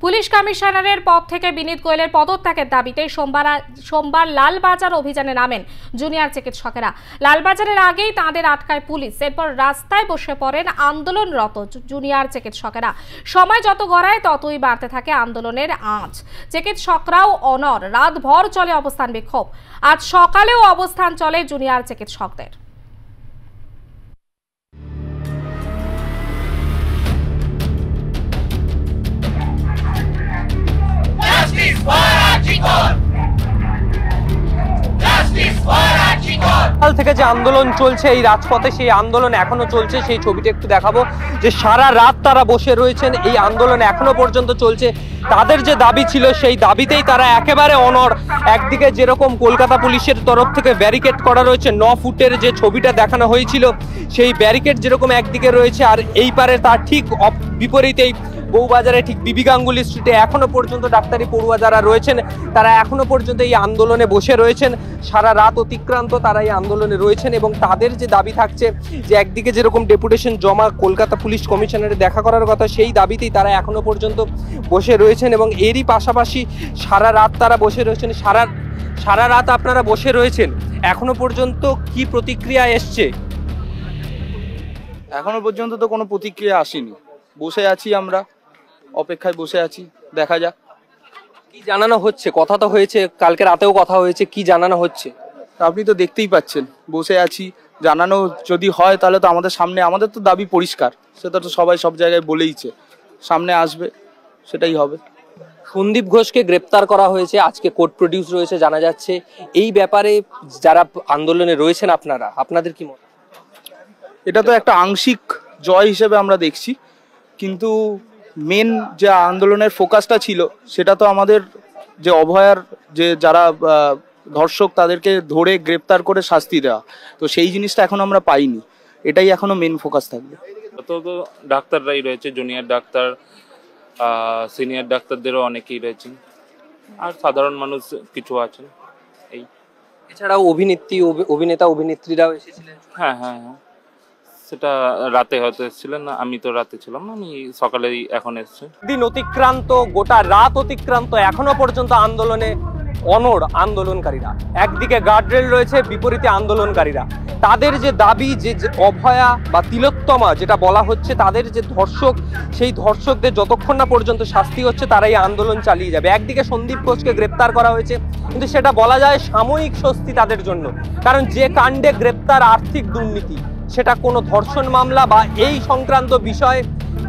Police কমিশনারের পদ থেকে বিনীত গোয়েলের পদত্যাগের দাবিতে সোমবার লালবাজার অভিযানে নামেন জুনিয়র চিকিৎসকেরা। লালবাজারের আগেই তাঁদের আটকায় পুলিশ। এরপর রাস্তায় বসে পড়েন আন্দোলনরত জুনিয়র চিকিৎসকেরা। সময় যত গড়ায় ততই বাড়তে থাকে আন্দোলনের আঁচ। চিকিৎসকরাও অনড়। রাতভর চলে অবস্থান বিক্ষোভ। আজ সকালেও অবস্থান চলে জুনিয়র চিকিৎসকদের। সকাল থেকে যে আন্দোলন চলছে এই রাজপথে, সেই আন্দোলন এখনো চলছে। সেই ছবিটা একটু দেখাবো যে সারা রাত তারা বসে রয়েছেন। এই আন্দোলন এখনো পর্যন্ত চলছে। তাদের যে দাবি ছিল সেই দাবিতেই তারা একেবারে অনড়। একদিকে যেরকম কলকাতা পুলিশের তরফ থেকে ব্যারিকেড করা রয়েছে, 9 ফুটের যে ছবিটা দেখানো হয়েছিল সেই ব্যারিকেড যেরকম একদিকে রয়েছে, আর এই পারে তার ঠিক বিপরীতেই বউবাজারে ঠিক বিবি গাঙ্গুলি স্ট্রিটে এখনো পর্যন্ত ডাক্তারি পড়ুয়া যারা রয়েছেন তারা এখনো পর্যন্ত এই আন্দোলনে বসে রয়েছেন। সারা রাত অতিক্রান্ত তারা এই আন্দোলনে রয়েছেন এবং তাদের যে দাবি থাকছে যে একদিকে যেরকম ডেপুটেশন জমা কলকাতা পুলিশ কমিশনারে দেখা করার কথা, সেই দাবিতেই তারা এখনো পর্যন্ত বসে রয়েছেন এবং এরই পাশাপাশি সারা রাত তারা বসে রয়েছেন। সারা রাত আপনারা বসে রয়েছেন, এখনো পর্যন্ত কি প্রতিক্রিয়া এসছে? এখনো পর্যন্ত তো কোনো প্রতিক্রিয়া আসেনি। বসে আছি, আমরা অপেক্ষায় বসে আছি, দেখা যাক কি জানানো হচ্ছে। কথা তো হয়েছে, কালকে রাতেও কথা হয়েছে, কি জানানো হচ্ছে? আপনি তো দেখতেই পাচ্ছেন, বসে আছি। জানানো যদি হয় তাহলে তো আমাদের সামনে, আমাদের তো দাবি পরিষ্কার, সেটা তো সবাই সব জায়গায় বলেইছে, সামনে আসবে, সেটাই হবে। সন্দীপ ঘোষকে গ্রেপ্তার করা হয়েছে, আজকে কোর্ট প্রডিউস রয়েছে জানা যাচ্ছে। এই ব্যাপারে যারা আন্দোলনে রয়েছেন আপনাদের কি মত? এটা তো একটা আংশিক জয় হিসেবে আমরা দেখছি, কিন্তু মেন যে আন্দোলনের ফোকাসটা ছিল সেটা তো আমাদের যে অভয়ার যে যারা ধর্ষক তাদেরকে ধরে গ্রেপ্তার করে শাস্তি দেওয়া, তো সেই জিনিসটা এখন আমরা পাইনি। এটাই এখনো মেন ফোকাস থাকবে। তো ডাক্তাররাই রয়েছে, জুনিয়র ডাক্তার, সিনিয়র ডাক্তারদেরও অনেকেই রয়েছেন, আর সাধারণ মানুষ কিছু আছেন। এছাড়াও অভিনেতা অভিনেত্রীরাও এসেছিলেন। হ্যাঁ, সেটা রাতে হয়তো এসেছিলেন না, আমি তো রাতে ছিলাম না, আমি সকালেই এখন এসেছি। দিন অতিক্রান্ত, গোটা রাত অতিক্রান্ত, এখনো পর্যন্ত আন্দোলনে অনড় আন্দোলনকারীরা। একদিকে গার্ডরেল রয়েছে, বিপরীতে আন্দোলনকারীরা। তাদের যে দাবি, যে অভয়া বা তিলোত্তমা যেটা বলা হচ্ছে, তাদের যে ধর্ষক, সেই ধর্ষকদের যতক্ষণ না পর্যন্ত শাস্তি হচ্ছে তারা এই আন্দোলন চালিয়ে যাবে। একদিকে সন্দীপ ঘোষকে গ্রেপ্তার করা হয়েছে, কিন্তু সেটা বলা যায় সাময়িক স্বস্তি তাদের জন্য, কারণ যে কাণ্ডে গ্রেপ্তার আর্থিক দুর্নীতি, সেটা কোনো ধর্ষণ মামলা বা এই সংক্রান্ত বিষয়ে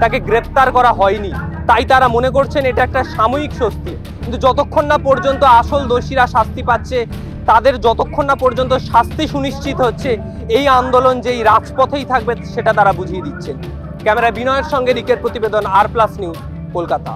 তাকে গ্রেপ্তার করা হয়নি, তাই তারা মনে করছেন এটা একটা সাময়িক স্বস্তি। কিন্তু যতক্ষণ না পর্যন্ত আসল দোষীরা শাস্তি পাচ্ছে, তাদের যতক্ষণ না পর্যন্ত শাস্তি সুনিশ্চিত হচ্ছে, এই আন্দোলন যেই রাজপথেই থাকবে সেটা তারা বুঝিয়ে দিচ্ছেন। ক্যামেরা বিনয়ের সঙ্গে রিকের প্রতিবেদন, আর প্লাস নিউজ, কলকাতা।